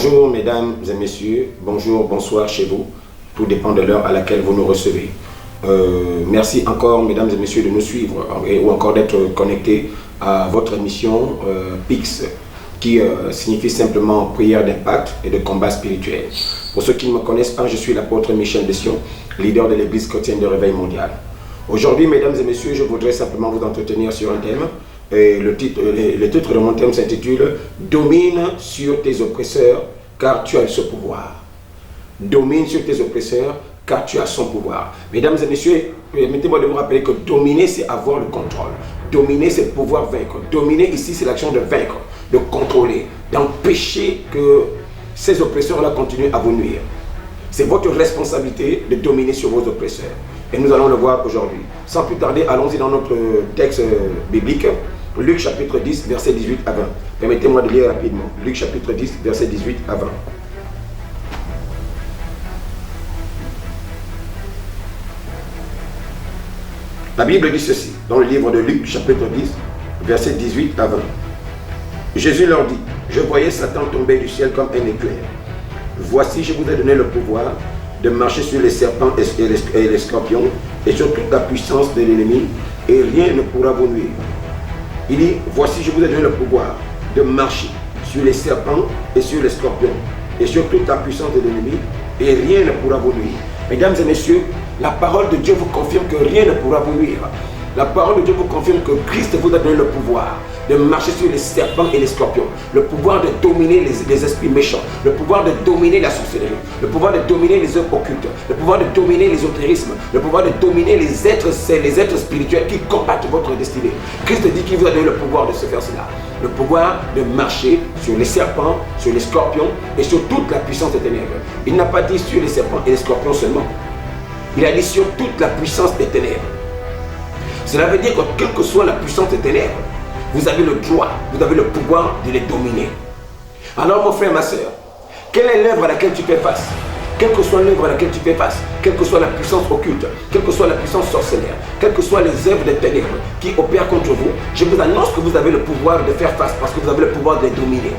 Bonjour mesdames et messieurs, bonjour, bonsoir chez vous, tout dépend de l'heure à laquelle vous nous recevez. Merci encore mesdames et messieurs de nous suivre ou encore d'être connectés à votre émission PIX qui signifie simplement prière d'impact et de combat spirituel. Pour ceux qui ne me connaissent pas, je suis l'apôtre Michel Dession, leader de l'église chrétienne de Réveil Mondial. Aujourd'hui mesdames et messieurs, je voudrais simplement vous entretenir sur un thème. Et le titre de mon thème s'intitule « Domine sur tes oppresseurs, car tu as ce pouvoir ». Domine sur tes oppresseurs, car tu as son pouvoir. Mesdames et messieurs, permettez-moi de vous rappeler que dominer, c'est avoir le contrôle. Dominer, c'est pouvoir vaincre. Dominer, ici, c'est l'action de vaincre, de contrôler, d'empêcher que ces oppresseurs-là continuent à vous nuire. C'est votre responsabilité de dominer sur vos oppresseurs. Et nous allons le voir aujourd'hui. Sans plus tarder, allons-y dans notre texte biblique. Luc chapitre 10, verset 18 à 20. Permettez-moi de lire rapidement. Luc chapitre 10, verset 18 à 20. La Bible dit ceci, dans le livre de Luc chapitre 10, verset 18 à 20. Jésus leur dit, je voyais Satan tomber du ciel comme un éclair. Voici, je vous ai donné le pouvoir de marcher sur les serpents et les scorpions et sur toute la puissance de l'ennemi, et rien ne pourra vous nuire. Il dit, voici je vous ai donné le pouvoir de marcher sur les serpents et sur les scorpions et sur toute la puissance de l'ennemi, et rien ne pourra vous nuire. Mesdames et messieurs, la parole de Dieu vous confirme que rien ne pourra vous nuire. La parole de Dieu vous confirme que Christ vous a donné le pouvoir de marcher sur les serpents et les scorpions, le pouvoir de dominer les esprits méchants, le pouvoir de dominer la sorcellerie, le pouvoir de dominer les œuvres occultes, le pouvoir de dominer l'ésotérisme, le pouvoir de dominer les êtres spirituels qui combattent votre destinée. Christ dit qu'il vous a donné le pouvoir de se faire cela, le pouvoir de marcher sur les serpents, sur les scorpions et sur toute la puissance des ténèbres. Il n'a pas dit sur les serpents et les scorpions seulement, il a dit sur toute la puissance des ténèbres. Cela veut dire que quelle que soit la puissance des ténèbres, vous avez le droit, vous avez le pouvoir de les dominer. Alors mon frère, ma soeur, quelle est l'œuvre à laquelle tu fais face? Quelle que soit l'œuvre à laquelle tu fais face, quelle que soit la puissance occulte, quelle que soit la puissance sorcellaire, quelles que soient les œuvres des ténèbres qui opèrent contre vous, je vous annonce que vous avez le pouvoir de faire face parce que vous avez le pouvoir de les dominer.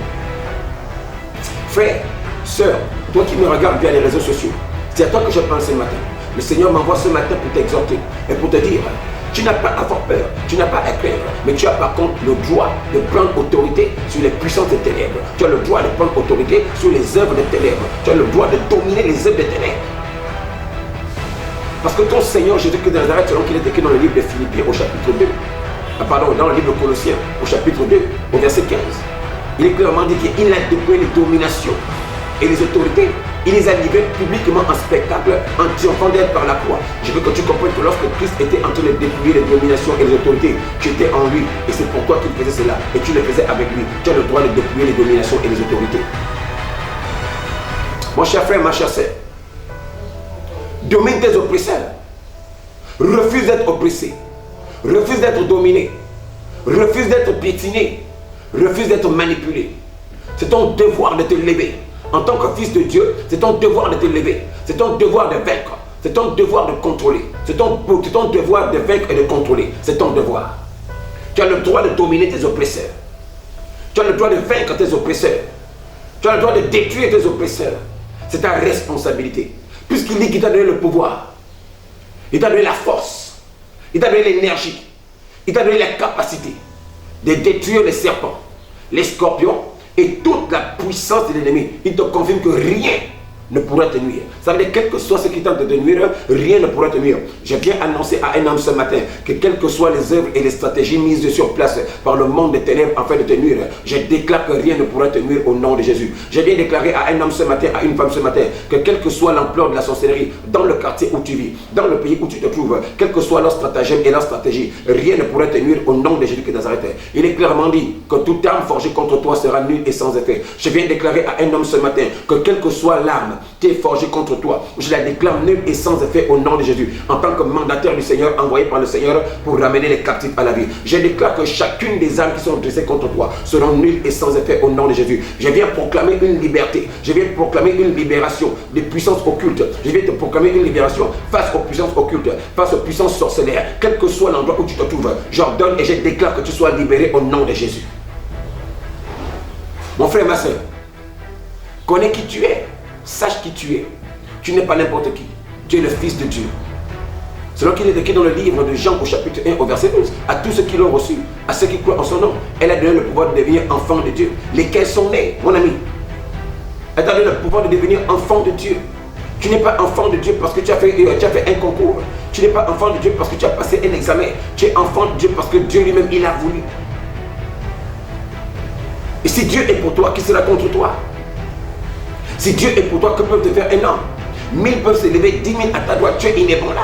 Frère, soeur, toi qui me regardes via les réseaux sociaux, c'est à toi que je parle ce matin. Le Seigneur m'envoie ce matin pour t'exhorter et pour te dire, tu n'as pas à avoir peur, tu n'as pas à craindre, mais tu as par contre le droit de prendre autorité sur les puissances des ténèbres. Tu as le droit de prendre autorité sur les œuvres des ténèbres. Tu as le droit de dominer les œuvres des ténèbres. Parce que ton Seigneur Jésus-Christ de Nazareth, selon qu'il est écrit dans le livre de Philippiens au chapitre 2, dans le livre de Colossiens au chapitre 2, au verset 15, il est clairement dit qu'il a déployé les dominations et les autorités. Il les a livrés publiquement en spectacle en triomphant d'être par la croix. Je veux que tu comprennes que lorsque Christ était en train de déployer les dominations et les autorités, tu étais en lui. Et c'est pour toi qu'il faisait cela. Et tu le faisais avec lui. Tu as le droit de déployer les dominations et les autorités. Mon cher frère, ma chère sœur, domine tes oppresseurs. Refuse d'être oppressé. Refuse d'être dominé. Refuse d'être piétiné. Refuse d'être manipulé. C'est ton devoir de te lever. En tant que fils de Dieu, c'est ton devoir de te lever. C'est ton devoir de vaincre. C'est ton devoir de contrôler. C'est ton devoir de vaincre et de contrôler. C'est ton devoir. Tu as le droit de dominer tes oppresseurs. Tu as le droit de vaincre tes oppresseurs. Tu as le droit de détruire tes oppresseurs. C'est ta responsabilité. Puisqu'il dit qu'il t'a donné le pouvoir. Il t'a donné la force. Il t'a donné l'énergie. Il t'a donné la capacité de détruire les serpents, les scorpions, et toute la puissance de l'ennemi. Il te confirme que rien ne pourra te nuire. Ça veut dire quel que soit ce qui tente de te nuire, rien ne pourra te nuire. Je viens annoncer à un homme ce matin que quelles que soient les œuvres et les stratégies mises sur place par le monde des ténèbres afin de te nuire, je déclare que rien ne pourra te nuire au nom de Jésus. Je viens déclarer à un homme ce matin, à une femme ce matin, que quelle que soit l'ampleur de la sorcellerie, dans le quartier où tu vis, dans le pays où tu te trouves, quel que soit leur stratagème et leur stratégie, rien ne pourra te nuire au nom de Jésus-Christ de Nazareth. Il est clairement dit que toute arme forgée contre toi sera nulle et sans effet. Je viens déclarer à un homme ce matin que quelle que soit l'arme qui est forgée contre toi, je la déclare nulle et sans effet au nom de Jésus, en tant que mandataire du Seigneur, envoyé par le Seigneur pour ramener les captifs à la vie. Je déclare que chacune des armes qui sont dressées contre toi seront nulles et sans effet au nom de Jésus. Je viens proclamer une liberté, je viens proclamer une libération des puissances occultes. Je viens te proclamer une libération face aux puissances occultes, face aux puissances sorcellaires, quel que soit l'endroit où tu te trouves. J'ordonne et je déclare que tu sois libéré au nom de Jésus. Mon frère, ma soeur, Connais qui tu es. Sache qui tu es. Tu n'es pas n'importe qui. Tu es le Fils de Dieu. Selon qu'il est écrit dans le livre de Jean au chapitre 1 au verset 12, à tous ceux qui l'ont reçu, à ceux qui croient en son nom, elle a donné le pouvoir de devenir enfants de Dieu. Lesquels sont nés, mon ami. Elle a donné le pouvoir de devenir enfant de Dieu. Tu n'es pas enfant de Dieu parce que tu as fait un concours. Tu n'es pas enfant de Dieu parce que tu as passé un examen. Tu es enfant de Dieu parce que Dieu lui-même, il a voulu. Et si Dieu est pour toi, qui sera contre toi? Si Dieu est pour toi, que peuvent te faire un homme? 1000 peuvent se lever, 10 000 à ta droite, tu es inébranlable.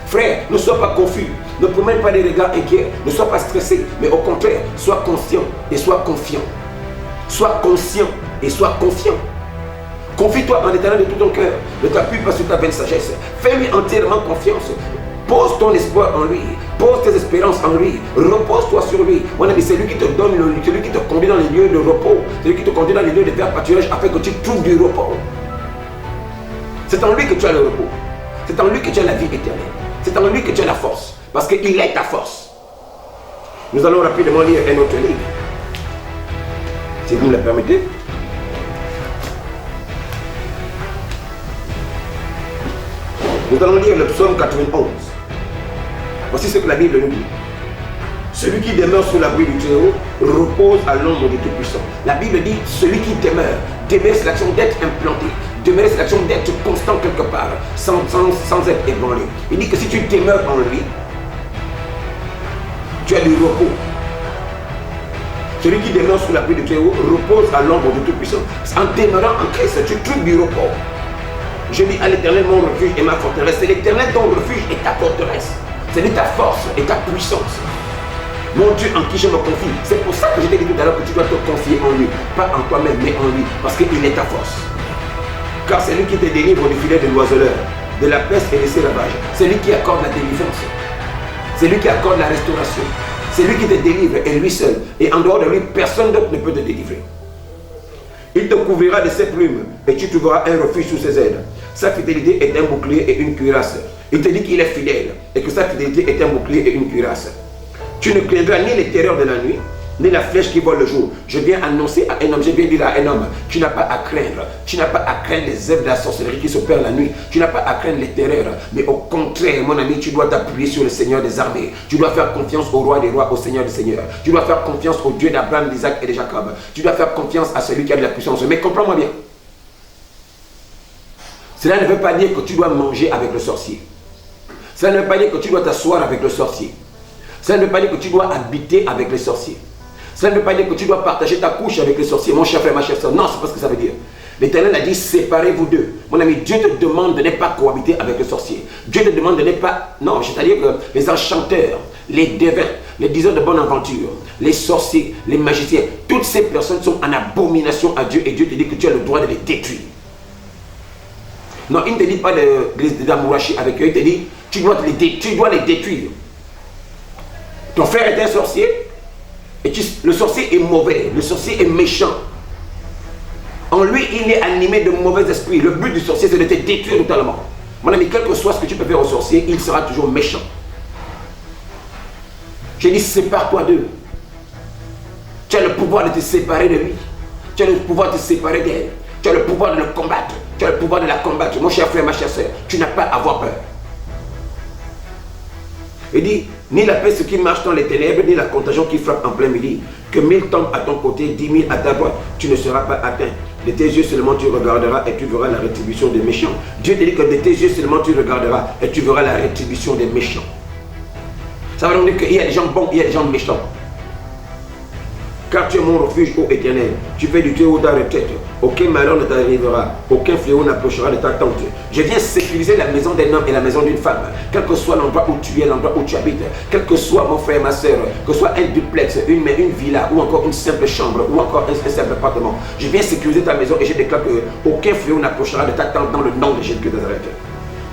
Frère, ne sois pas confus, ne promène pas des regards inquiets, ne sois pas stressé, mais au contraire, sois conscient et sois confiant. Sois conscient et sois confiant. Confie-toi en l'Éternel de tout ton cœur, ne t'appuie pas sur ta vaine sagesse, fais-lui entièrement confiance. Pose ton espoir en lui, pose tes espérances en lui, repose-toi sur lui. Mon ami, c'est lui qui te donne, celui qui te conduit dans les lieux de repos, c'est lui qui te conduit dans les lieux de faire pâturage afin que tu trouves du repos. C'est en lui que tu as le repos, c'est en lui que tu as la vie éternelle, c'est en lui que tu as la force, parce qu'il est ta force. Nous allons rapidement lire un autre livre, si vous me le permettez. Nous allons lire le psaume 91. Voici ce que la Bible nous dit. Celui qui demeure sous l'abri du Très-Haut repose à l'ombre du Tout-Puissant. La Bible dit celui qui demeure. Demeurer, c'est l'action d'être implanté. Demeurer, c'est l'action d'être constant quelque part, sans être ébranlé. Il dit que si tu demeures en lui, tu as du repos. Celui qui demeure sous l'abri du Très-Haut repose à l'ombre du Tout-Puissant. En demeurant en Christ, tu trouves du repos. Je dis à l'Éternel mon refuge et ma forteresse. C'est l'Éternel ton refuge et ta forteresse. C'est lui ta force et ta puissance. Mon Dieu en qui je me confie. C'est pour ça que je t'ai dit tout à l'heure que tu dois te confier en lui. Pas en toi-même, mais en lui. Parce qu'il est ta force. Car c'est lui qui te délivre du filet de l'oiseleur, de la peste et de ses ravages. C'est lui qui accorde la délivrance. C'est lui qui accorde la restauration. C'est lui qui te délivre et lui seul. Et en dehors de lui, personne d'autre ne peut te délivrer. Il te couvrira de ses plumes et tu trouveras un refuge sous ses ailes. Sa fidélité est un bouclier et une cuirasse. Il te dit qu'il est fidèle et que sa fidélité est un bouclier et une cuirasse. Tu ne craindras ni les terreurs de la nuit, ni la flèche qui vole le jour. Je viens annoncer à un homme, je viens dire à un homme, tu n'as pas à craindre. Tu n'as pas à craindre les œuvres de la sorcellerie qui s'opèrent la nuit. Tu n'as pas à craindre les terreurs. Mais au contraire, mon ami, tu dois t'appuyer sur le Seigneur des armées. Tu dois faire confiance au roi des rois, au Seigneur des seigneurs. Tu dois faire confiance au Dieu d'Abraham, d'Isaac et de Jacob. Tu dois faire confiance à celui qui a de la puissance. Mais comprends-moi bien. Cela ne veut pas dire que tu dois manger avec le sorcier. Cela ne veut pas dire que tu dois t'asseoir avec le sorcier. Cela ne veut pas dire que tu dois habiter avec les sorciers. Cela ne veut pas dire que tu dois partager ta couche avec les sorciers. Mon cher frère, ma chère soeur. Non, c'est pas ce que ça veut dire. L'Éternel a dit, séparez-vous d'eux. Mon ami, Dieu te demande de ne pas cohabiter avec les sorciers. Dieu te demande de ne pas... Non, c'est-à-dire que les enchanteurs, les devins, les diseurs de bonne aventure, les sorciers, les magiciens, toutes ces personnes sont en abomination à Dieu et Dieu te dit que tu as le droit de les détruire. Non, il ne te dit pas d'amouracher avec eux, il te dit, tu dois les détruire. Ton frère est un sorcier, et le sorcier est mauvais, le sorcier est méchant. En lui, il est animé de mauvais esprits. Le but du sorcier, c'est de te détruire totalement. Mon ami, quel que soit ce que tu peux faire au sorcier, il sera toujours méchant. J'ai dit, sépare-toi d'eux. Tu as le pouvoir de te séparer de lui. Tu as le pouvoir de te séparer d'elle. Tu as le pouvoir de le combattre. Tu as le pouvoir de la combattre. Mon cher frère, ma chère soeur, tu n'as pas à avoir peur. Il dit, ni la peste qui marche dans les ténèbres, ni la contagion qui frappe en plein midi, que 1000 tombent à ton côté, 10 000 à ta droite, tu ne seras pas atteint. De tes yeux seulement tu regarderas et tu verras la rétribution des méchants. Dieu te dit que de tes yeux seulement tu regarderas et tu verras la rétribution des méchants. Ça veut dire qu'il y a des gens bons, il y a des gens méchants. Car tu es mon refuge, ô Éternel. Tu fais du Très-Haut ta retraite. Aucun malheur ne t'arrivera. Aucun fléau n'approchera de ta tente. Je viens sécuriser la maison d'un homme et la maison d'une femme. Quel que soit l'endroit où tu es, l'endroit où tu habites. Quel que soit mon frère, ma soeur. Que ce soit un duplex, une villa, ou encore une simple chambre, ou encore un simple appartement. Je viens sécuriser ta maison et je déclare que aucun fléau n'approchera de ta tente dans le nom de Jésus de Nazareth.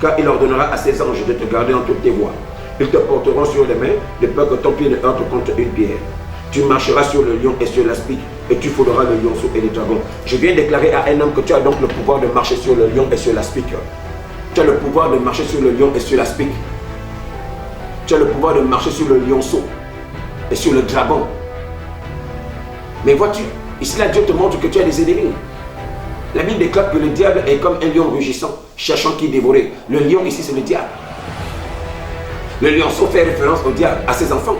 Car il ordonnera à ses anges de te garder dans toutes tes voies. Ils te porteront sur les mains, de peur que ton pied ne heurte contre une pierre. Tu marcheras sur le lion et sur l'aspic, et tu fouleras le lionceau et les dragons. Je viens déclarer à un homme que tu as donc le pouvoir de marcher sur le lion et sur l'aspic. Tu as le pouvoir de marcher sur le lion et sur l'aspic. Tu as le pouvoir de marcher sur le lionceau et sur le dragon. Mais vois-tu, Ici, là, Dieu te montre que tu as des ennemis. La Bible déclare que le diable est comme un lion rugissant, cherchant qui dévorer. Le lion ici, c'est le diable. Le lionceau fait référence au diable, à ses enfants.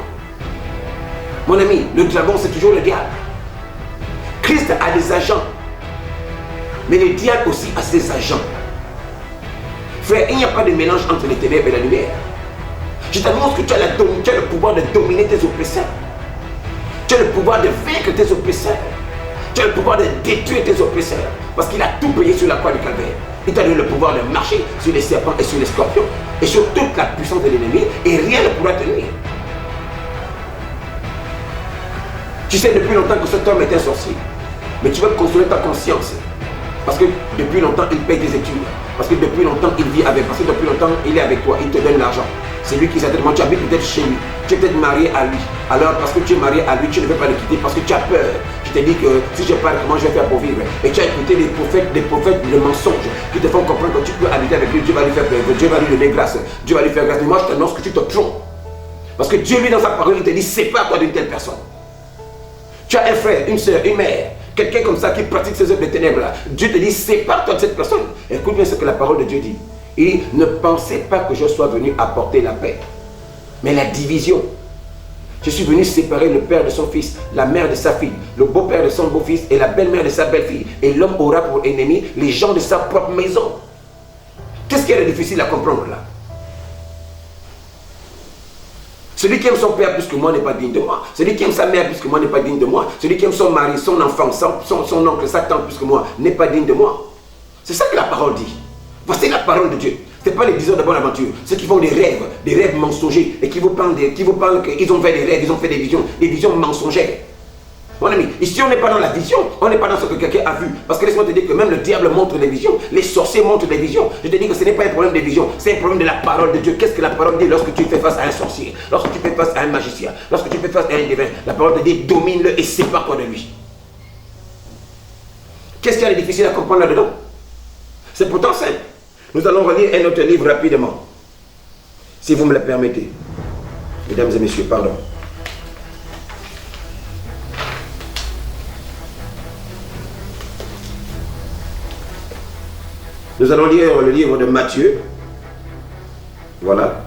Mon ami, le dragon, c'est toujours le diable. Christ a des agents, mais le diable aussi a ses agents. Frère, il n'y a pas de mélange entre les ténèbres et la lumière. Je t'annonce que tu as le pouvoir de dominer tes oppresseurs. Tu as le pouvoir de vaincre tes oppresseurs. Tu as le pouvoir de détruire tes oppresseurs. Parce qu'il a tout payé sur la croix du calvaire. Il t'a donné le pouvoir de marcher sur les serpents et sur les scorpions. Et sur toute la puissance de l'ennemi. Et rien ne pourra te nuire. Tu sais depuis longtemps que cet homme est un sorcier. Mais tu veux consoler ta conscience. Parce que depuis longtemps, il paye tes études. Parce que depuis longtemps, il vit avec. Parce que depuis longtemps, il est avec toi. Il te donne l'argent. C'est lui qui certainement, tu habites peut-être chez lui. Tu es peut-être marié à lui. Alors, parce que tu es marié à lui, tu ne veux pas le quitter parce que tu as peur. Je t'ai dit que si je parle, comment je vais faire pour vivre? Et tu as écouté des prophètes de mensonges qui te font comprendre que tu peux habiter avec lui. Dieu va lui faire peur. Dieu va lui donner grâce. Dieu va lui faire grâce. Mais moi, je t'annonce que tu te trompes. Parce que Dieu, lui, dans sa parole, il te dit, sépare-toi d'une telle personne. Tu as un frère, une soeur, une mère. Quelqu'un comme ça qui pratique ces œuvres de ténèbres là. Dieu te dit, sépare-toi de cette personne. Écoute bien ce que la parole de Dieu dit. Et ne pensez pas que je sois venu apporter la paix, mais la division. Je suis venu séparer le père de son fils, la mère de sa fille, le beau-père de son beau-fils et la belle-mère de sa belle-fille. Et l'homme aura pour ennemi les gens de sa propre maison. Qu'est-ce qui est difficile à comprendre là? Celui qui aime son père plus que moi n'est pas digne de moi. Celui qui aime sa mère plus que moi n'est pas digne de moi. Celui qui aime son mari, son enfant, son oncle, sa tante plus que moi n'est pas digne de moi. C'est ça que la parole dit. Voici la parole de Dieu. Ce n'est pas les diseurs de bonne aventure. Ceux qui font des rêves mensongers et qui vous parlent qu'ils ont fait des rêves, ils ont fait des visions mensongères. Mon ami, ici on n'est pas dans la vision, on n'est pas dans ce que quelqu'un a vu. Parce que laisse-moi te dire que même le diable montre des visions, les sorciers montrent des visions. Je te dis que ce n'est pas un problème de vision, c'est un problème de la parole de Dieu. Qu'est-ce que la parole dit lorsque tu fais face à un sorcier, lorsque tu fais face à un magicien, lorsque tu fais face à un divin? La parole te dit domine-le et sépare-toi de lui. Qu'est-ce qu'il y a de difficile à comprendre là-dedans? C'est pourtant simple. Nous allons relire un autre livre rapidement. Si vous me le permettez. Mesdames et messieurs, pardon. Nous allons lire le livre de Matthieu. Voilà.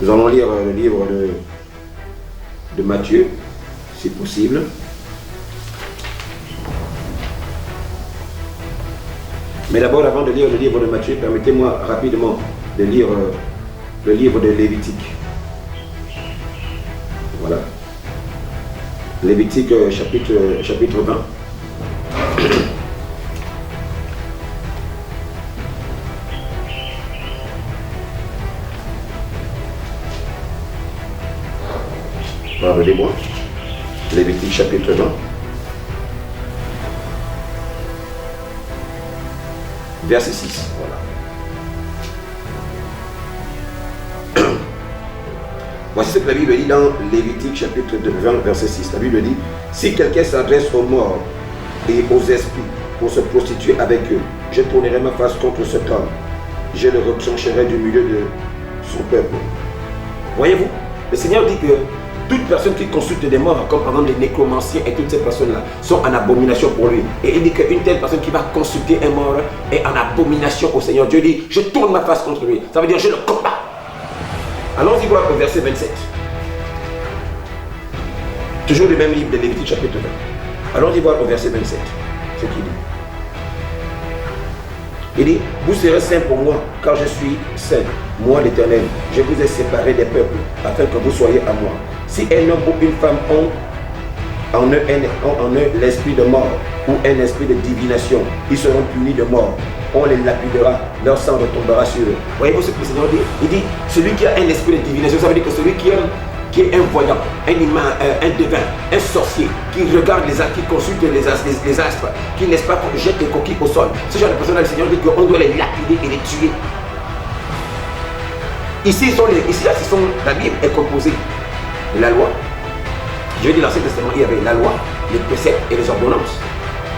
Nous allons lire le livre de Matthieu, si possible. Mais d'abord, avant de lire le livre de Matthieu, permettez-moi rapidement de lire le livre de Lévitique. Voilà. Lévitique chapitre 20. Pardonnez-moi. Lévitique chapitre 20. Verset 6. Voilà. Voici ce que la Bible dit dans Lévitique chapitre 20, verset 6. La Bible dit, si quelqu'un s'adresse aux morts et aux esprits pour se prostituer avec eux, je tournerai ma face contre cet homme. Je le retrancherai du milieu de son peuple. Voyez-vous, le Seigneur dit que toute personne qui consulte des morts, comme par exemple les nécromanciens et toutes ces personnes-là, sont en abomination pour lui. Et il dit qu'une telle personne qui va consulter un mort est en abomination au Seigneur. Dieu dit, je tourne ma face contre lui. Ça veut dire, je le combats. Allons-y voir au verset 27. Toujours le même livre de Lévitique chapitre 20. Allons-y voir au verset 27. Ce qu'il dit. Il dit, vous serez saints pour moi, car je suis saint, moi l'Éternel. Je vous ai séparés des peuples, afin que vous soyez à moi. Si un homme ou une femme ont en eux l'esprit de mort ou un esprit de divination, ils seront punis de mort. On les lapidera, leur sang retombera sur eux. Voyez-vous ce que le Seigneur dit? Il dit, celui qui a un esprit de divination, ça veut dire que celui qui est un voyant, un devin, un sorcier, qui regarde les astres, qui consulte les astres, qui, n'est-ce pas, jette les coquilles au sol. Ce genre de personnes-là, le Seigneur dit qu'on doit les lapider et les tuer. Ici, la Bible est composée de la loi. Je veux dire, dans l'Ancien Testament, il y avait la loi, les préceptes et les ordonnances.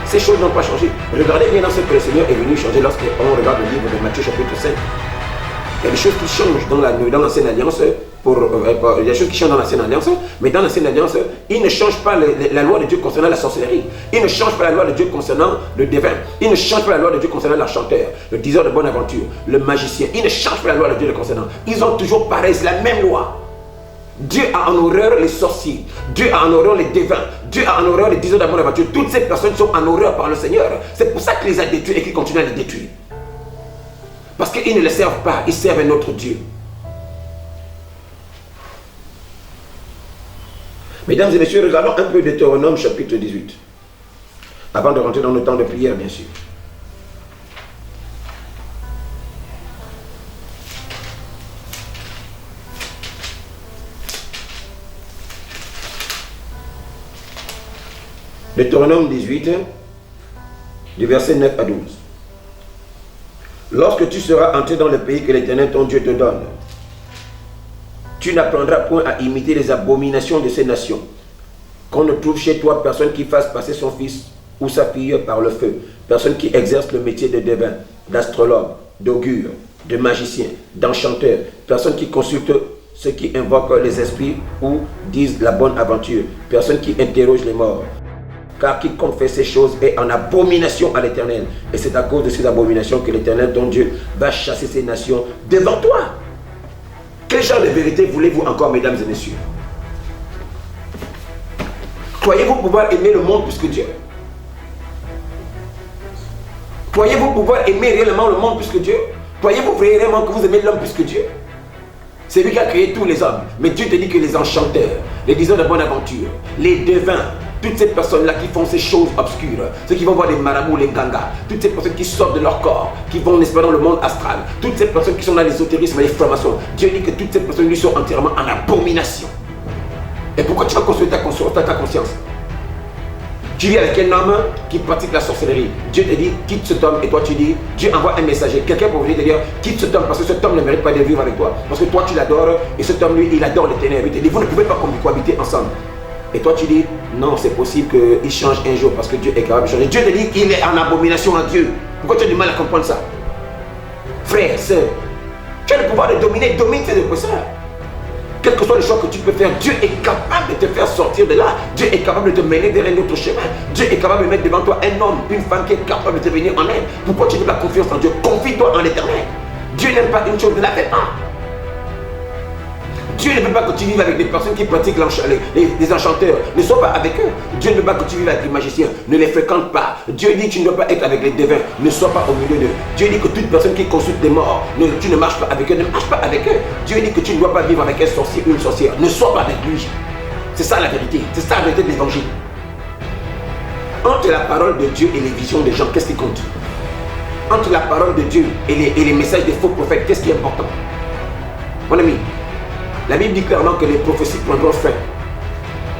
Ces choses n'ont pas changé. Regardez bien dans ce que le Seigneur est venu changer lorsqu'on regarde le livre de Matthieu chapitre 5. Il y a des choses qui changent dans l'ancienne alliance, il y a des choses qui changent dans l'ancienne alliance, mais dans l'ancienne alliance, il ne change pas la loi de Dieu concernant la sorcellerie. Il ne change pas la loi de Dieu concernant le devin. Il ne change pas la loi de Dieu concernant l'enchanteur, le diseur de bonne aventure, le magicien. Il ne change pas la loi de Dieu le concernant. Ils ont toujours pareil, c'est la même loi. Dieu a en horreur les sorciers, Dieu a en horreur les devins, Dieu a en horreur les diseurs de bonne aventure. Toutes ces personnes sont en horreur par le Seigneur. C'est pour ça qu'il les a détruits et qu'il continue à les détruire. Parce qu'ils ne les servent pas, ils servent un autre Dieu. Mesdames et messieurs, regardons un peu Deutéronome chapitre 18. Avant de rentrer dans le temps de prière, bien sûr. Deutéronome 18, du verset 9 à 12. Lorsque tu seras entré dans le pays que l'Éternel ton Dieu te donne, tu n'apprendras point à imiter les abominations de ces nations. Qu'on ne trouve chez toi personne qui fasse passer son fils ou sa fille par le feu, personne qui exerce le métier de devin, d'astrologue, d'augure, de magicien, d'enchanteur, personne qui consulte ceux qui invoquent les esprits ou disent la bonne aventure, personne qui interroge les morts. Car quiconque fait ces choses est en abomination à l'Éternel. Et c'est à cause de ces abominations que l'Éternel, ton Dieu, va chasser ces nations devant toi. Quel genre de vérité voulez-vous encore, mesdames et messieurs? Croyez-vous pouvoir aimer le monde plus que Dieu? Croyez-vous pouvoir aimer réellement le monde plus que Dieu? Croyez-vous réellement que vous aimez l'homme plus que Dieu? C'est lui qui a créé tous les hommes. Mais Dieu te dit que les enchanteurs, les diseurs de bonne aventure, les devins, toutes ces personnes-là qui font ces choses obscures, ceux qui vont voir les marabouts, les gangas, toutes ces personnes qui sortent de leur corps, qui vont, n'est-ce pas, dans le monde astral, toutes ces personnes qui sont dans l'ésotérisme et les formations, Dieu dit que toutes ces personnes lui sont entièrement en abomination. Et pourquoi tu vas construire ta conscience? Tu vis avec un homme qui pratique la sorcellerie. Dieu te dit, quitte cet homme, et toi tu dis, Dieu envoie un messager. Quelqu'un pour venir te dire, quitte cet homme, parce que cet homme ne mérite pas de vivre avec toi. Parce que toi tu l'adores, et cet homme, lui, il adore les ténèbres. Il te dit, vous ne pouvez pas cohabiter ensemble. Et toi tu dis, non, c'est possible qu'il change un jour, parce que Dieu est capable de changer. Dieu te dit qu'il est en abomination à Dieu. Pourquoi tu as du mal à comprendre ça? Frère, sœur, tu as le pouvoir de dominer, domine tes oppresseurs. Quel que soit le choix que tu peux faire, Dieu est capable de te faire sortir de là. Dieu est capable de te mener vers un autre chemin. Dieu est capable de mettre devant toi un homme, une femme qui est capable de te venir en aide. Pourquoi tu n'as pas confiance en Dieu? Confie-toi en l'Éternel. Dieu n'aime pas une chose, ne la fais pas. Dieu ne veut pas que tu vives avec des personnes qui pratiquent les enchanteurs. Ne sois pas avec eux. Dieu ne veut pas que tu vives avec les magiciens. Ne les fréquente pas. Dieu dit que tu ne dois pas être avec les devins. Ne sois pas au milieu d'eux. Dieu dit que toute personne qui consulte des morts, tu ne marches pas avec eux. Ne marche pas avec eux. Dieu dit que tu ne dois pas vivre avec un sorcier ou une sorcière. Ne sois pas avec lui. C'est ça la vérité. C'est ça la vérité de l'évangile. Entre la parole de Dieu et les visions des gens, qu'est-ce qui compte? Entre la parole de Dieu et les messages des faux prophètes, qu'est-ce qui est important? Mon ami, la Bible dit clairement que les prophéties prendront fin.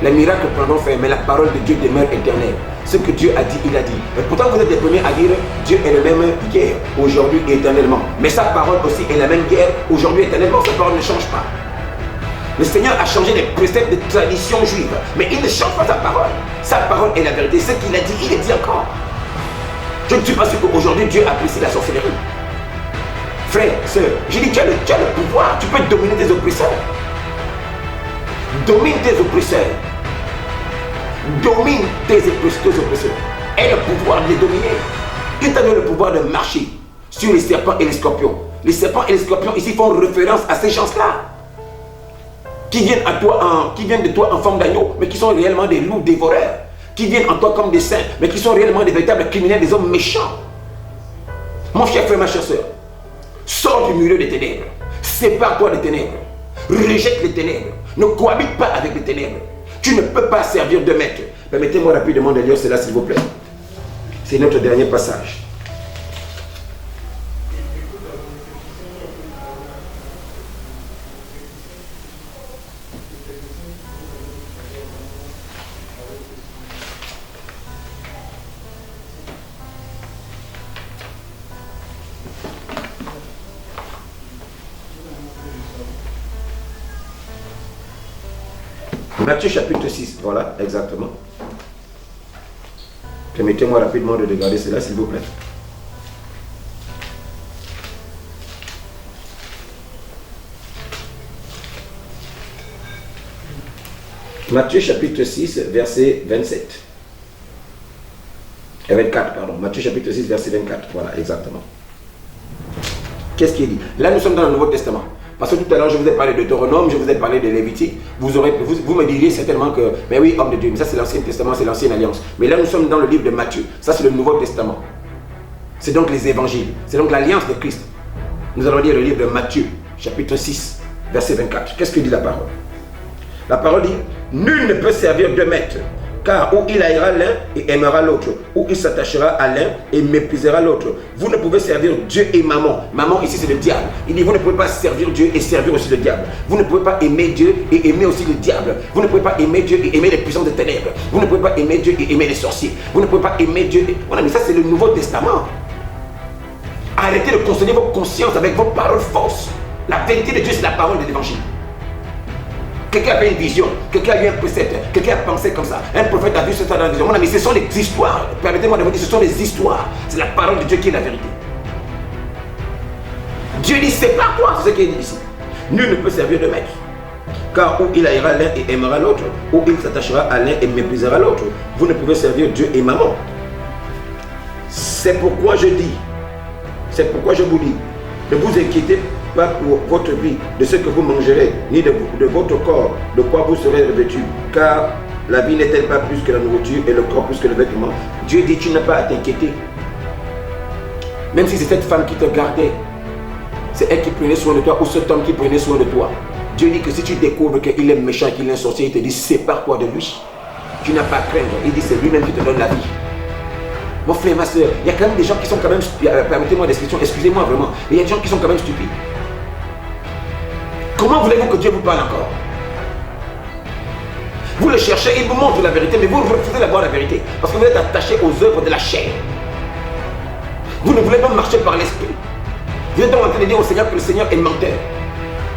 Les miracles prendront fin, mais la parole de Dieu demeure éternelle. Ce que Dieu a dit, il a dit. Et pourtant, vous êtes les premiers à dire Dieu est le même hier, aujourd'hui et éternellement. Mais sa parole aussi est la même hier, aujourd'hui et éternellement. Sa parole ne change pas. Le Seigneur a changé les préceptes de tradition juive, mais il ne change pas sa parole. Sa parole est la vérité. Ce qu'il a dit, il le dit encore. Je ne suis pas sûr qu'aujourd'hui Dieu apprécie la sorcellerie. Frère, sœur, j'ai dit tu as le pouvoir, tu peux dominer tes oppresseurs. Domine tes oppresseurs. Domine tes oppresseurs. Aie le pouvoir de les dominer. Il t'a donné le pouvoir de marcher sur les serpents et les scorpions. Les serpents et les scorpions ici font référence à ces gens-là qui viennent de toi en forme d'agneau, mais qui sont réellement des loups dévoreurs, qui viennent en toi comme des saints, mais qui sont réellement des véritables criminels, des hommes méchants. Mon cher frère, ma chère soeur, sors du milieu des ténèbres, sépare-toi des ténèbres, rejette les ténèbres, ne cohabite pas avec les ténèbres. Tu ne peux pas servir de maître. Permettez-moi rapidement de lire cela, s'il vous plaît. C'est notre dernier passage. Matthieu chapitre 6, voilà, exactement. Permettez-moi rapidement de regarder cela, s'il vous plaît. Matthieu chapitre 6, verset 27. Et 24, pardon. Matthieu chapitre 6, verset 24. Voilà, exactement. Qu'est-ce qu'il dit? Là, nous sommes dans le Nouveau Testament. Parce que tout à l'heure, je vous ai parlé de Deutéronome, je vous ai parlé de Lévitique. Vous me diriez certainement que, mais oui, homme de Dieu, mais ça c'est l'Ancien Testament, c'est l'Ancienne Alliance. Mais là, nous sommes dans le livre de Matthieu. Ça, c'est le Nouveau Testament. C'est donc les évangiles. C'est donc l'Alliance de Christ. Nous allons lire le livre de Matthieu, chapitre 6, verset 24. Qu'est-ce que dit la parole? La parole dit, nul ne peut servir deux maîtres, car ou il haïra l'un et aimera l'autre, ou il s'attachera à l'un et méprisera l'autre. Vous ne pouvez servir Dieu et maman. Maman ici c'est le diable. Il dit, vous ne pouvez pas servir Dieu et servir aussi le diable. Vous ne pouvez pas aimer Dieu et aimer aussi le diable. Vous ne pouvez pas aimer Dieu et aimer les puissances des ténèbres. Vous ne pouvez pas aimer Dieu et aimer les sorciers. Vous ne pouvez pas aimer Dieu et... Voilà, mais ça c'est le Nouveau Testament. Arrêtez de consoler vos consciences avec vos paroles fausses. La vérité de Dieu c'est la parole de l'évangile. Quelqu'un a fait une vision, quelqu'un a eu un précepte, quelqu'un a pensé comme ça, un prophète a vu ce dans la vision. Mon ami, ce sont des histoires. Permettez-moi de vous dire, ce sont des histoires. C'est la parole de Dieu qui est la vérité. Dieu dit, c'est pas toi, c'est ce qui est dit ici. Nul ne peut servir de maître. Car ou il haïra l'un et aimera l'autre, ou il s'attachera à l'un et méprisera l'autre. Vous ne pouvez servir Dieu et maman. C'est pourquoi je dis, c'est pourquoi je vous dis, ne vous inquiétez pas pour votre vie, de ce que vous mangerez, ni de votre corps, de quoi vous serez revêtus. Car la vie n'est-elle pas plus que la nourriture et le corps plus que le vêtement? Dieu dit, tu n'as pas à t'inquiéter. Même si c'est cette femme qui te gardait, c'est elle qui prenait soin de toi, ou cet homme qui prenait soin de toi. Dieu dit que si tu découvres qu'il est méchant, qu'il est un sorcier, il te dit, sépare-toi de lui. Tu n'as pas à craindre. Il dit, c'est lui-même qui te donne la vie. Mon frère, ma soeur, il y a quand même des gens qui sont quand même, permettez-moi l'expression, excusez-moi vraiment, mais il y a des gens qui sont quand même stupides. Comment voulez-vous que Dieu vous parle encore? Vous le cherchez, il vous montre la vérité, mais vous refusez d'avoir la vérité. Parce que vous êtes attaché aux œuvres de la chair. Vous ne voulez pas marcher par l'esprit. Vous êtes donc en train de dire au Seigneur que le Seigneur est menteur.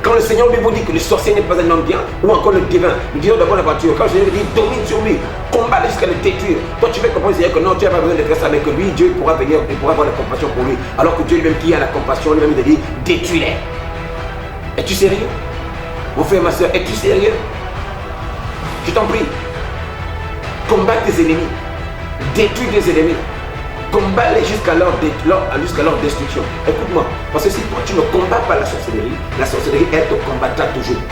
Quand le Seigneur lui vous dit que le sorcier n'est pas un homme bien, ou encore le divin, nous disons d'abord la voiture. Quand le Seigneur dit domine sur lui, combat jusqu'à le détruire. Toi tu fais comprendre au Seigneur que non, tu n'as pas besoin de faire ça, mais que lui, Dieu pourra venir, il pourra avoir la compassion pour lui. Alors que Dieu lui-même qui a la compassion, lui-même il dit détruis-les. Es-tu sérieux? Mon frère, ma soeur, es-tu sérieux? Je t'en prie. Combat tes ennemis. Détruis tes ennemis. Combat-les jusqu'à leur destruction. Écoute-moi, parce que si toi tu ne combats pas la sorcellerie, elle te combattra toujours.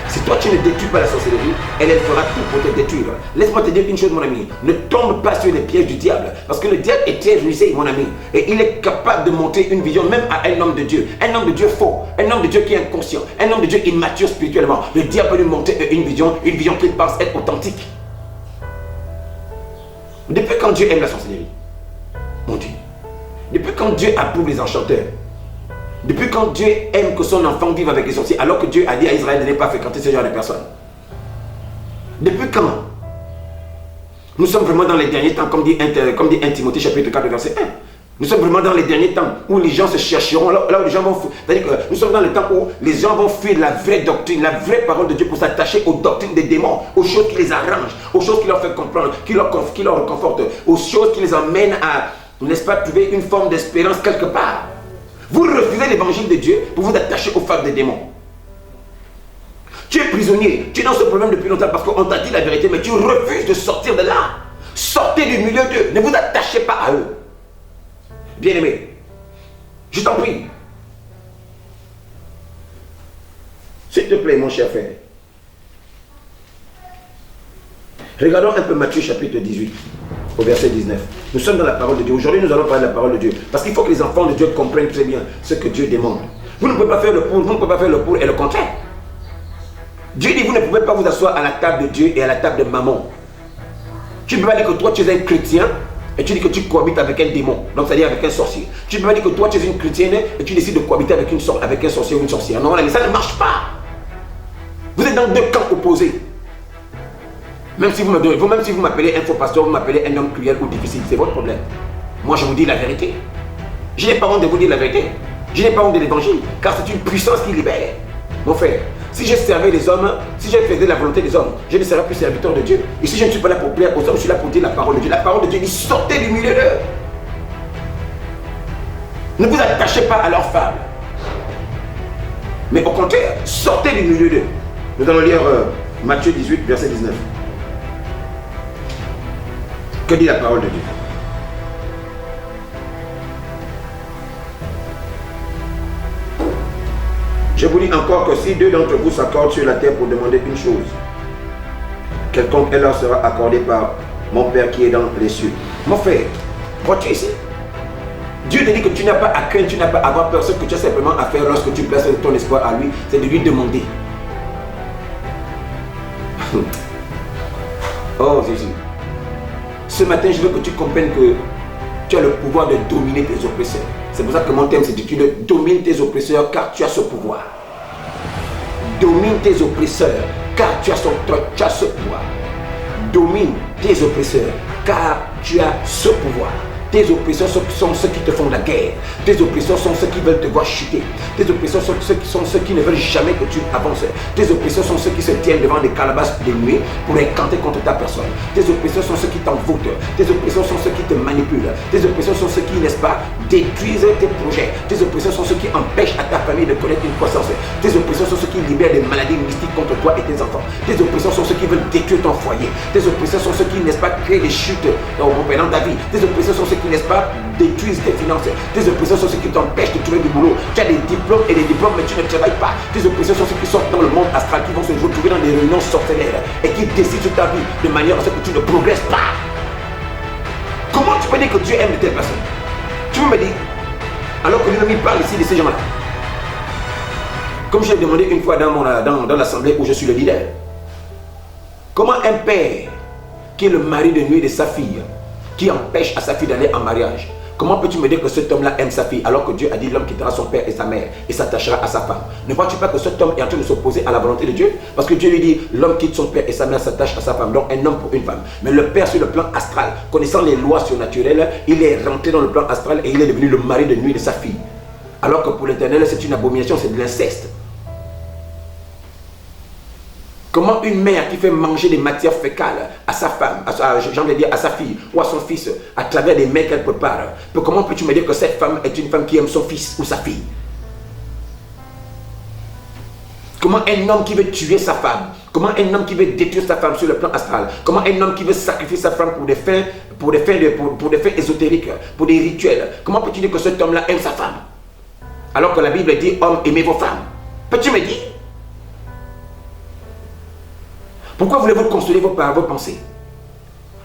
Si toi tu ne détruis pas la sorcellerie, elle fera tout pour te détruire. Laisse-moi te dire une chose, mon ami. Ne tombe pas sur les pièges du diable. Parce que le diable est très rusé, mon ami. Et il est capable de montrer une vision même à un homme de Dieu. Un homme de Dieu faux. Un homme de Dieu qui est inconscient. Un homme de Dieu immature spirituellement. Le diable peut lui montrer une vision qu'il pense être authentique. Depuis quand Dieu aime la sorcellerie? Mon Dieu. Depuis quand Dieu approuve les enchanteurs? Depuis quand Dieu aime que son enfant vive avec les sorciers, alors que Dieu a dit à Israël de ne pas fréquenter ce genre de personnes? Depuis quand? Nous sommes vraiment dans les derniers temps, comme dit 1 Timothée chapitre 4 verset 1. Nous sommes vraiment dans les derniers temps où les gens se chercheront, là où les gens vont fuir. C'est-à-dire que nous sommes dans le temps où les gens vont fuir la vraie doctrine, la vraie parole de Dieu pour s'attacher aux doctrines des démons, aux choses qui les arrangent, aux choses qui leur font comprendre, qui leur réconfortent, aux choses qui les emmènent à, n'est-ce pas, trouver une forme d'espérance quelque part. Vous refusez l'évangile de Dieu pour vous attacher aux femmes des démons. Tu es prisonnier, tu es dans ce problème depuis longtemps parce qu'on t'a dit la vérité, mais tu refuses de sortir de là. Sortez du milieu d'eux, ne vous attachez pas à eux. Bien-aimé, je t'en prie. S'il te plaît, mon cher frère. Regardons un peu Matthieu chapitre 18, au verset 19. Nous sommes dans la parole de Dieu. Aujourd'hui, nous allons parler de la parole de Dieu. Parce qu'il faut que les enfants de Dieu comprennent très bien ce que Dieu demande. Vous ne pouvez pas faire le pour, vous ne pouvez pas faire le pour et le contraire. Dieu dit, vous ne pouvez pas vous asseoir à la table de Dieu et à la table de maman. Tu ne peux pas dire que toi, tu es un chrétien et tu dis que tu cohabites avec un démon, donc c'est-à-dire avec un sorcier. Tu ne peux pas dire que toi, tu es une chrétienne et tu décides de cohabiter avec un sorcier ou une sorcière. Non, mais ça ne marche pas. Vous êtes dans deux camps opposés. Même si vous m'appelez un faux pasteur, vous m'appelez un homme cruel ou difficile, c'est votre problème. Moi, je vous dis la vérité. Je n'ai pas honte de vous dire la vérité. Je n'ai pas honte de l'évangile, car c'est une puissance qui libère. Mon frère, si je servais les hommes, si je faisais la volonté des hommes, je ne serais plus serviteur de Dieu. Et si je ne suis pas là pour plaire aux hommes, je suis là pour dire la parole de Dieu. La parole de Dieu dit sortez du milieu d'eux. Ne vous attachez pas à leurs fables. Mais au contraire, sortez du milieu d'eux. Nous allons lire Matthieu 18, verset 19. Que dit la parole de Dieu? Je vous dis encore que si deux d'entre vous s'accordent sur la terre pour demander une chose, quelconque elle leur sera accordée par mon Père qui est dans les cieux. Mon frère, vois-tu ici? Dieu te dit que tu n'as pas à craindre, tu n'as pas à avoir peur. Ce que tu as simplement à faire lorsque tu places ton espoir à lui, c'est de lui demander. Oh Jésus, ce matin je veux que tu comprennes que tu as le pouvoir de dominer tes oppresseurs. C'est pour ça que mon thème c'est que tu domines tes oppresseurs car tu as ce pouvoir. Domine tes oppresseurs car tu as ce pouvoir. Domine tes oppresseurs car tu as ce pouvoir. Tes oppresseurs sont ceux qui te font la guerre. Tes oppresseurs sont ceux qui veulent te voir chuter. Tes oppresseurs sont ceux qui ne veulent jamais que tu avances. Tes oppresseurs sont ceux qui se tiennent devant des calebasses de nuit pour incanter contre ta personne. Tes oppresseurs sont ceux qui t'envoûtent. Tes oppresseurs sont ceux qui te manipulent. Tes oppresseurs sont ceux qui, n'est-ce pas, détruisent tes projets. Tes oppresseurs sont ceux qui empêchent à ta famille de connaître une croissance. Tes oppresseurs sont ceux qui libèrent des maladies mystiques contre toi et tes enfants. Tes oppresseurs sont ceux qui veulent détruire ton foyer. Tes oppresseurs sont ceux qui, n'est-ce pas, créent des chutes dans ta vie. Tes oppresseurs sont ceux qui, n'est-ce pas, détruisent tes finances. Tes oppresseurs sont ceux qui t'empêchent de trouver du boulot. Tu as des diplômes et des diplômes, mais tu ne travailles pas. Tes oppresseurs sont ceux qui sortent dans le monde astral, qui vont se retrouver dans des réunions sorcellaires et qui décident sur ta vie de manière à ce que tu ne progresses pas. Comment tu peux dire que Dieu aime de telles personnes? Tu peux me dire, alors que l'ennemi parle ici de ces gens-là. Comme je l'ai demandé une fois dans l'assemblée où je suis le leader. Comment un père qui est le mari de nuit de sa fille, qui empêche à sa fille d'aller en mariage, comment peux-tu me dire que cet homme-là aime sa fille alors que Dieu a dit l'homme quittera son père et sa mère et s'attachera à sa femme? Ne vois-tu pas que cet homme est en train de s'opposer à la volonté de Dieu? Parce que Dieu lui dit l'homme quitte son père et sa mère s'attache à sa femme. Donc un homme pour une femme. Mais le père sur le plan astral, connaissant les lois surnaturelles, il est rentré dans le plan astral et il est devenu le mari de nuit de sa fille. Alors que pour l'Éternel c'est une abomination, c'est de l'inceste. Comment une mère qui fait manger des matières fécales à sa femme, à sa fille ou à son fils, à travers des mets qu'elle prépare, comment peux-tu me dire que cette femme est une femme qui aime son fils ou sa fille? Comment un homme qui veut tuer sa femme, comment un homme qui veut détruire sa femme sur le plan astral, comment un homme qui veut sacrifier sa femme pour des fins ésotériques, pour des rituels, comment peux-tu dire que cet homme-là aime sa femme? Alors que la Bible dit, hommes, aimez vos femmes. Peux-tu me dire? Pourquoi voulez-vous consoler vos pensées?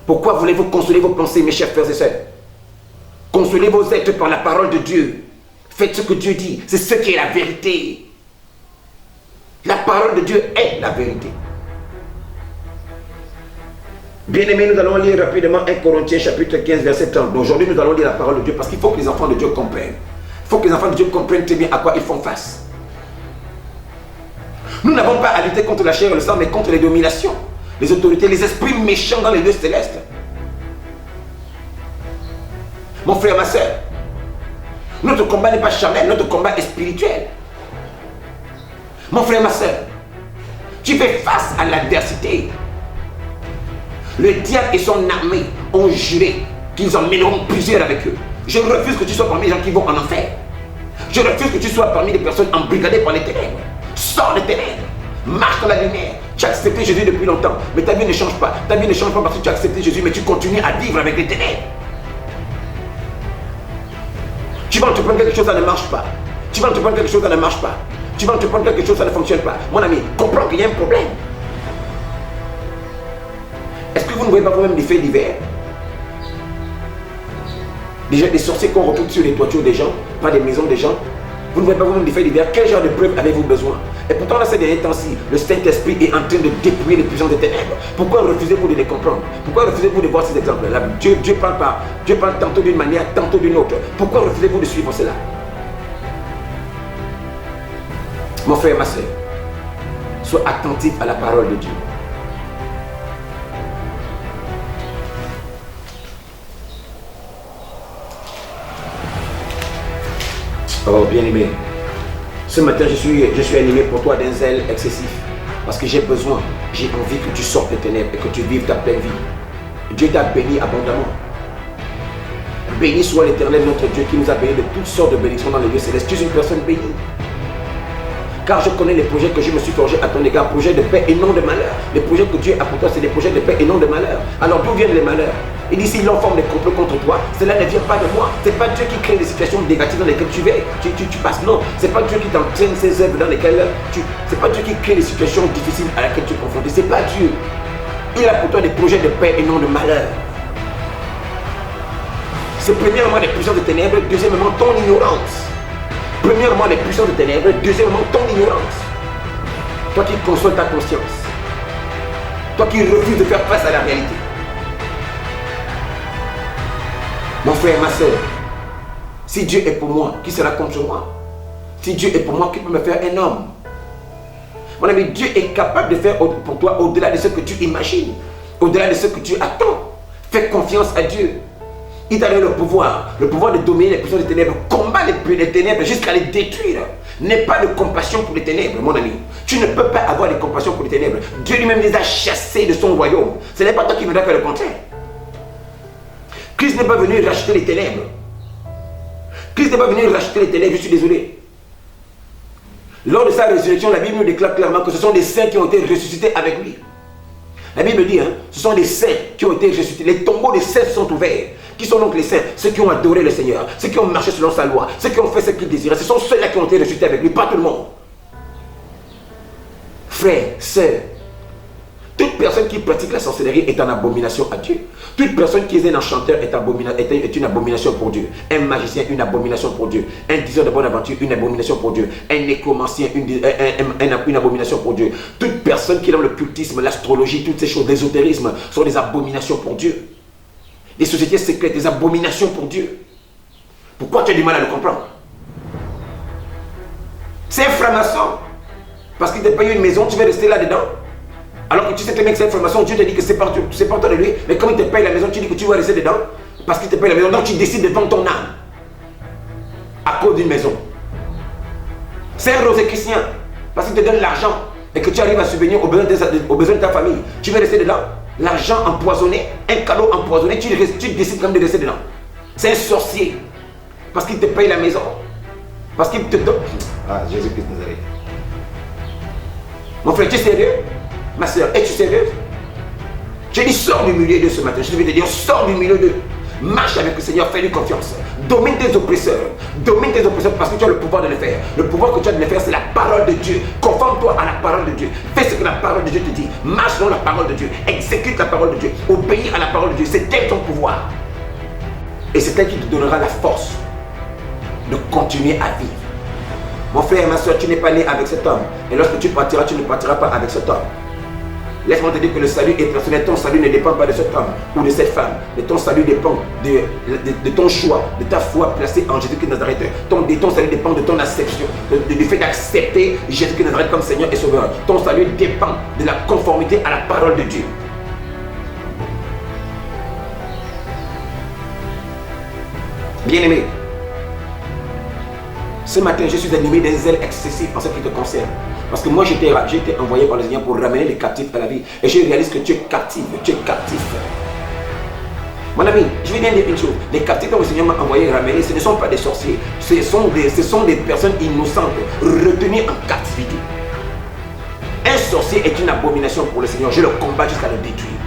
Pourquoi voulez-vous consoler vos pensées, mes chers frères et sœurs? Consolez vos êtres par la parole de Dieu. Faites ce que Dieu dit. C'est ce qui est la vérité. La parole de Dieu est la vérité. Bien-aimés, nous allons lire rapidement 1 Corinthiens chapitre 15, verset 30. Aujourd'hui, nous allons lire la parole de Dieu parce qu'il faut que les enfants de Dieu comprennent. Il faut que les enfants de Dieu comprennent très bien à quoi ils font face. Nous n'avons pas à lutter contre la chair et le sang, mais contre les dominations, les autorités, les esprits méchants dans les lieux célestes. Mon frère, ma soeur, notre combat n'est pas charnel, notre combat est spirituel. Mon frère, ma soeur, tu fais face à l'adversité. Le diable et son armée ont juré qu'ils emmèneront plusieurs avec eux. Je refuse que tu sois parmi les gens qui vont en enfer. Je refuse que tu sois parmi les personnes embrigadées par les ténèbres. Sors des ténèbres, marche dans la lumière. Tu as accepté Jésus depuis longtemps, mais ta vie ne change pas. Ta vie ne change pas parce que tu as accepté Jésus, mais tu continues à vivre avec les ténèbres. Tu vas entreprendre quelque chose, ça ne marche pas. Tu vas entreprendre quelque chose, ça ne marche pas. Tu vas entreprendre quelque chose, ça ne fonctionne pas. Mon ami, comprends qu'il y a un problème. Est-ce que vous ne voyez pas vous-même des faits divers? Des sorciers qu'on retrouve sur les toitures des gens, pas des maisons des gens. Vous ne voyez pas vous-même des faits divers. Quel genre de preuves avez-vous besoin? Et pourtant, dans ces derniers temps-ci, le Saint-Esprit est en train de dépouiller les puissances des ténèbres. Pourquoi refusez-vous de les comprendre? Pourquoi refusez-vous de voir ces exemples-là? Dieu parle tantôt d'une manière, tantôt d'une autre. Pourquoi refusez-vous de suivre cela? Mon frère, ma soeur, sois attentif à la parole de Dieu. Oh, bien-aimé, Ce matin, je suis animé pour toi d'un zèle excessif. Parce que j'ai besoin, j'ai envie que tu sortes des ténèbres et que tu vives ta pleine vie. Dieu t'a béni abondamment. Béni soit l'Éternel, notre Dieu, qui nous a bénis de toutes sortes de bénédictions dans les lieux célestes. Tu es une personne bénie. Car je connais les projets que je me suis forgés à ton égard, projets de paix et non de malheur. Les projets que Dieu a pour toi, c'est des projets de paix et non de malheur. Alors d'où viennent les malheurs? Il dit, s'il en forme des complots contre toi, cela ne vient pas de moi. Ce n'est pas Dieu qui crée des situations négatives dans lesquelles tu passes. Non, ce n'est pas Dieu qui t'entraîne ses œuvres dans lesquelles c'est pas Dieu qui crée des situations difficiles à laquelle tu es confronté. Ce n'est pas Dieu. Il a pour toi des projets de paix et non de malheur. C'est premièrement les puissances de ténèbres, deuxièmement ton ignorance. Premièrement les puissances de ténèbres, deuxièmement ton ignorance. Toi qui consoles ta conscience. Toi qui refuses de faire face à la réalité. Mon frère, ma soeur, si Dieu est pour moi, qui sera contre moi? Si Dieu est pour moi, qui peut me faire un homme? Mon ami, Dieu est capable de faire pour toi au-delà de ce que tu imagines, au-delà de ce que tu attends. Fais confiance à Dieu. Il t'a donné le pouvoir de dominer les puissances des ténèbres. Combat les ténèbres jusqu'à les détruire. N'aie pas de compassion pour les ténèbres, mon ami. Tu ne peux pas avoir de compassion pour les ténèbres. Dieu lui-même les a chassés de son royaume. Ce n'est pas toi qui voudras faire le contraire. Christ n'est pas venu racheter les ténèbres. Christ n'est pas venu racheter les ténèbres, je suis désolé. Lors de sa résurrection, la Bible nous déclare clairement que ce sont des saints qui ont été ressuscités avec lui. La Bible dit, ce sont des saints qui ont été ressuscités. Les tombeaux des saints sont ouverts. Qui sont donc les saints? Ceux qui ont adoré le Seigneur, ceux qui ont marché selon sa loi, ceux qui ont fait ce qu'il désirait. Ce sont ceux-là qui ont été ressuscités avec lui, pas tout le monde. Frères, sœurs, toute personne qui pratique la sorcellerie est en abomination à Dieu. Toute personne qui est un enchanteur est une abomination pour Dieu. Un magicien, une abomination pour Dieu. Un diseur de bonne aventure, une abomination pour Dieu. Un nécromancien, une abomination pour Dieu. Toute personne qui est dans le cultisme, l'astrologie, toutes ces choses, l'ésotérisme, sont des abominations pour Dieu. Les sociétés secrètes, des abominations pour Dieu. Pourquoi tu as du mal à le comprendre? C'est un franc-maçon. Parce qu'il t'a payé une maison, tu vas rester là-dedans. Alors que tu sais très bien que c'est une formation, Dieu te dit que c'est pas toi de lui, mais comme il te paye la maison, tu dis que tu vas rester dedans, parce qu'il te paye la maison, donc tu décides de vendre ton âme à cause d'une maison. C'est un rosicrucien, parce qu'il te donne l'argent et que tu arrives à subvenir aux besoins de ta famille. Tu veux rester dedans, l'argent empoisonné, un cadeau empoisonné, tu décides quand même de rester dedans. C'est un sorcier, parce qu'il te paye la maison, parce qu'il te donne... Ah, Jésus-Christ Nazareth. Mon frère, tu es sérieux? Ma soeur, es-tu sérieuse? Je dis, sors du milieu de ce matin. Je vais te dire, sors du milieu de. Marche avec le Seigneur, fais-lui confiance. Domine tes oppresseurs. Domine tes oppresseurs parce que tu as le pouvoir de le faire. Le pouvoir que tu as de le faire, c'est la parole de Dieu. Conforme-toi à la parole de Dieu. Fais ce que la parole de Dieu te dit. Marche dans la parole de Dieu. Exécute la parole de Dieu. Obéis à la parole de Dieu. C'est elle ton pouvoir. Et c'est elle qui te donnera la force de continuer à vivre. Mon frère et ma soeur, tu n'es pas né avec cet homme. Et lorsque tu partiras, tu ne partiras pas avec cet homme. Laisse-moi te dire que le salut est personnel. Ton salut ne dépend pas de cet homme ou de cette femme. Mais ton salut dépend de ton choix, de ta foi placée en Jésus-Christ de Nazareth. Ton salut dépend de ton acception, du fait d'accepter Jésus-Christ de Nazareth comme Seigneur et Sauveur. Ton salut dépend de la conformité à la parole de Dieu. Bien-aimé, ce matin, je suis animé d'un zèle excessif en ce qui te concerne. Parce que moi, j'ai été envoyé par le Seigneur pour ramener les captifs à la vie. Et je réalise que tu es captif. Tu es captif. Mon ami, je vais bien dire une chose. Les captifs dont le Seigneur m'a envoyé ramener, ce ne sont pas des sorciers. Ce sont des personnes innocentes, retenues en captivité. Un sorcier est une abomination pour le Seigneur. Je le combats jusqu'à le détruire.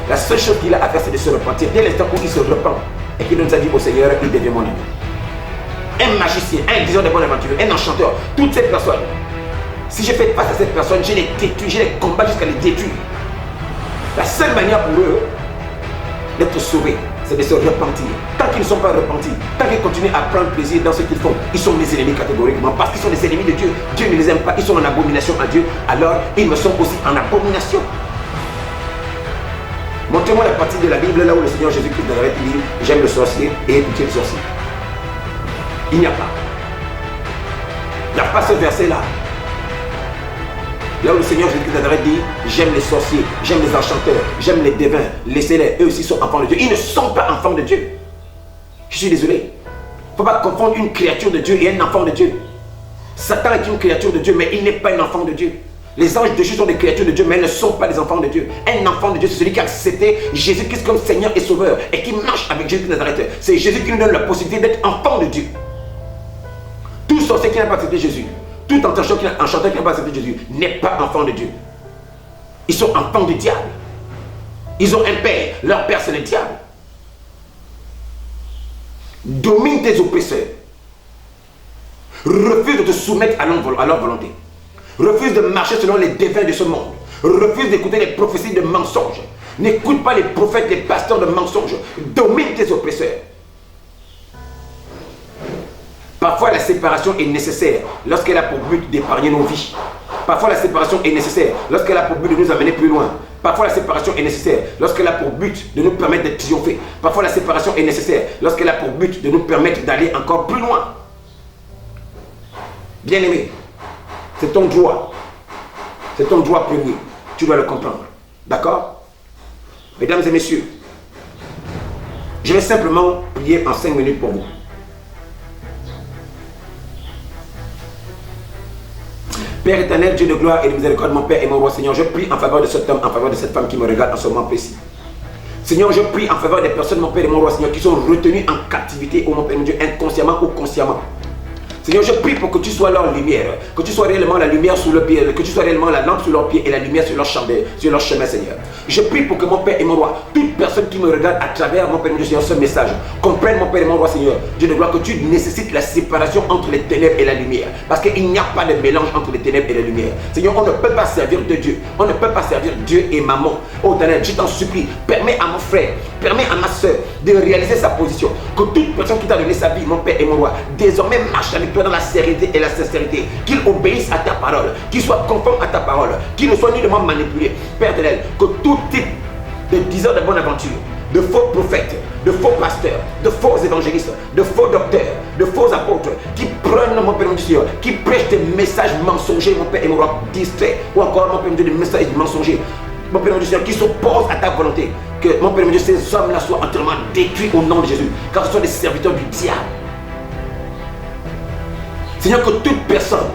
La seule chose qu'il a à faire, c'est de se repentir. Dès l'instant où il se repent et qu'il donne sa vie au Seigneur, il devient mon ami. Un magicien, un diseur de bonne aventure, un enchanteur, toutes ces personnes. Si je fais face à cette personne, je les détruis, je les combats jusqu'à les détruire. La seule manière pour eux d'être sauvés, c'est de se repentir. Tant qu'ils ne sont pas repentis, tant qu'ils continuent à prendre plaisir dans ce qu'ils font, ils sont mes ennemis catégoriquement parce qu'ils sont des ennemis de Dieu. Dieu ne les aime pas, ils sont en abomination à Dieu, alors ils me sont aussi en abomination. Montrez-moi la partie de la Bible là où le Seigneur Jésus-Christ de Nazareth dit « J'aime le sorcier et pitié le sorcier ». Il n'y a pas. Il n'y a pas ce verset-là. Là où le Seigneur Jésus-Christ de Nazareth dit « J'aime les sorciers, j'aime les enchanteurs, j'aime les devins, laissez-les, eux aussi sont enfants de Dieu. » Ils ne sont pas enfants de Dieu. Je suis désolé. Il ne faut pas confondre une créature de Dieu et un enfant de Dieu. Satan est une créature de Dieu, mais il n'est pas un enfant de Dieu. Les anges de Dieu sont des créatures de Dieu, mais elles ne sont pas des enfants de Dieu. Un enfant de Dieu, c'est celui qui a accepté Jésus-Christ comme Seigneur et Sauveur et qui marche avec Jésus de Nazareth. C'est Jésus qui nous donne la possibilité d'être enfant de Dieu. Tout sorcier qui n'a pas accepté Jésus, tout enchanteur qui n'a pas accepté Jésus, n'est pas enfant de Dieu. Ils sont enfants du diable. Ils ont un père. Leur père, c'est le diable. Domine tes oppresseurs. Refuse de te soumettre à leur volonté. Refuse de marcher selon les devins de ce monde. Refuse d'écouter les prophéties de mensonges. N'écoute pas les prophètes, les pasteurs de mensonges. Domine tes oppresseurs. Parfois, la séparation est nécessaire lorsqu'elle a pour but d'épargner nos vies. Parfois, la séparation est nécessaire lorsqu'elle a pour but de nous amener plus loin. Parfois, la séparation est nécessaire lorsqu'elle a pour but de nous permettre de triompher. Parfois, la séparation est nécessaire lorsqu'elle a pour but de nous permettre d'aller encore plus loin. Bien-aimé, c'est ton droit. C'est ton droit premier. Tu dois le comprendre. D'accord? Mesdames et messieurs, je vais simplement prier en 5 minutes pour vous. Père éternel, Dieu de gloire et de miséricorde, mon Père et mon roi, Seigneur, je prie en faveur de cet homme, en faveur de cette femme qui me regarde en ce moment précis. Seigneur, je prie en faveur des personnes, mon Père et mon roi, Seigneur, qui sont retenues en captivité, oh mon Père, mon Dieu, inconsciemment ou consciemment. Seigneur, je prie pour que tu sois leur lumière, que tu sois réellement la lumière sous le pied, que tu sois réellement la lampe sous leurs pieds et la lumière sur leur chemin, Seigneur. Je prie pour que mon Père et mon roi, toute personne qui me regarde à travers mon Père et mon Dieu, Seigneur, ce message, comprenne mon Père et mon roi, Seigneur, Dieu de gloire, que tu nécessites la séparation entre les ténèbres et la lumière. Parce qu'il n'y a pas de mélange entre les ténèbres et la lumière. Seigneur, on ne peut pas servir de Dieu. On ne peut pas servir Dieu et maman. Oh, Daniel, je t'en supplie, permets à mon frère, permets à ma soeur de réaliser sa position. Que toute personne qui t'a donné sa vie, mon Père et mon roi, désormais marche avec toi dans la sérénité et la sincérité, qu'il obéisse à ta parole, qu'il soit conforme à ta parole, qu'il ne soit nullement manipulé. Père éternel, que tout type de diseurs de bonne aventure, de faux prophètes, de faux pasteurs, de faux évangélistes, de faux docteurs, de faux apôtres, qui prennent mon Père mon Dieu, qui prêchent des messages mensongers, mon Père et mon roi, distraits, ou encore mon Père mon Dieu, des messages mensongers, mon Père mon Dieu, qui s'opposent à ta volonté, que mon Père mon Dieu, ces hommes-là soient entièrement détruits au nom de Jésus, car ce sont des serviteurs du diable. Seigneur, que toute personne,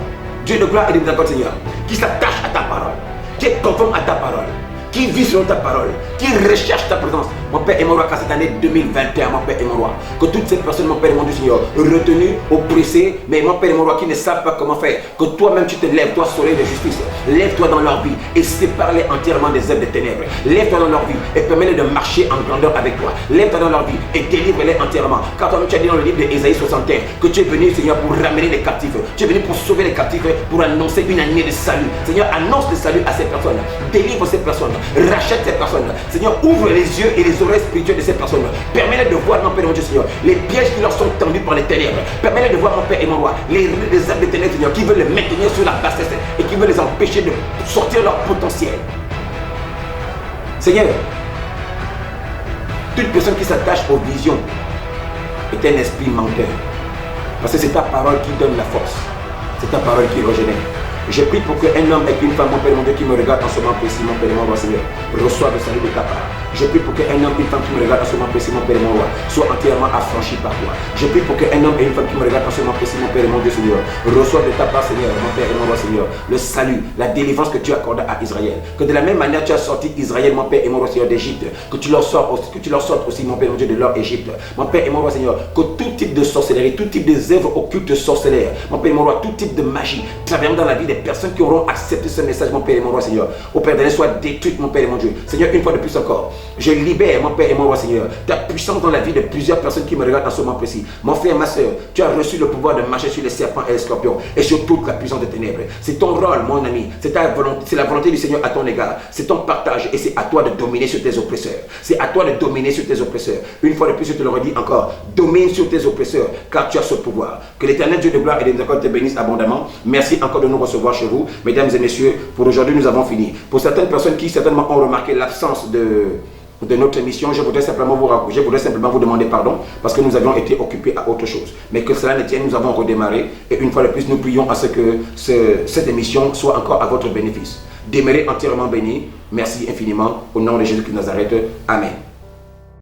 Dieu de gloire et de miséricorde, Seigneur, qui s'attache à ta parole, qui est conforme à ta parole, qui vit selon ta parole, qui recherche ta présence, mon Père et mon roi, car cette année 2021, mon Père et mon roi, que toutes ces personnes, mon Père et mon Dieu, Seigneur, retenues, oppressées, mais mon Père et mon roi, qui ne savent pas comment faire, que toi-même tu te lèves, toi soleil de justice, lève-toi dans leur vie et sépare-les entièrement des œuvres des ténèbres. Lève-toi dans leur vie et permets-les de marcher en grandeur avec toi. Lève-toi dans leur vie et délivre-les entièrement. Car toi-même tu as dit dans le livre d'Ésaïe 61 que tu es venu, Seigneur, pour ramener les captifs. Tu es venu pour sauver les captifs, pour annoncer une année de salut. Seigneur, annonce le salut à ces personnes. Délivre ces personnes. Rachète ces personnes. Seigneur, ouvre les yeux et les oreilles spirituelles de ces personnes. Permets-les de voir, mon Père et mon Dieu, Seigneur, les pièges qui leur sont tendus par les ténèbres. Permets-les de voir, mon Père et mon roi, les œuvres des ténèbres, Seigneur, qui veulent les maintenir sur la bassesse et qui veulent les empêcher de sortir leur potentiel. Seigneur, toute personne qui s'attache aux visions est un esprit menteur. Parce que c'est ta parole qui donne la force. C'est ta parole qui régénère. Je prie pour qu'un homme et qu'une femme, mon Père, mon Dieu, qui me regarde en ce moment précis, mon Père et mon roi, Seigneur, reçoive le salut de ta part. Je prie pour qu'un homme et une femme qui me regarde en ce moment précis, mon Père et mon roi, soit entièrement affranchi par toi. Je prie pour qu'un homme et une femme qui me regarde en ce moment précis, mon Père et mon Dieu, Seigneur, reçoivent de ta part, Seigneur, mon Père et mon roi, Seigneur, le salut, la délivrance que tu accordes à Israël. Que de la même manière tu as sorti Israël, mon Père et mon roi, Seigneur, d'Égypte, que tu leur sortes aussi, mon Père, mon Dieu, de leur Égypte. Mon Père et mon roi, Seigneur, que tout type de sorcellerie, tout type des œuvres occultes sorcellaires, mon Père et mon roi, tout type de magie, travaillant dans la vie des personnes qui auront accepté ce message, mon Père et mon roi, Seigneur, au Père de soit détruite, mon Père et mon Dieu. Seigneur, une fois de plus encore, je libère, mon Père et mon roi, Seigneur, ta puissance dans la vie de plusieurs personnes qui me regardent en ce moment précis. Mon frère, ma soeur, tu as reçu le pouvoir de marcher sur les serpents et les scorpions et sur toute la puissance des ténèbres. C'est ton rôle, mon ami. C'est ta volonté, c'est la volonté du Seigneur à ton égard. C'est ton partage et c'est à toi de dominer sur tes oppresseurs. C'est à toi de dominer sur tes oppresseurs. Une fois de plus, je te le redis encore, domine sur tes oppresseurs car tu as ce pouvoir. Que l'Éternel Dieu de gloire et de miséricorde te bénisse abondamment. Merci encore de nous recevoir chez vous. Mesdames et messieurs, pour aujourd'hui, nous avons fini. Pour certaines personnes qui certainement ont remarqué l'absence de notre émission, je voudrais simplement vous demander pardon parce que nous avions été occupés à autre chose. Mais que cela ne tienne, nous avons redémarré et une fois de plus, nous prions à ce que cette émission soit encore à votre bénéfice. Demeurez entièrement bénis. Merci infiniment au nom de Jésus de Nazareth. Amen.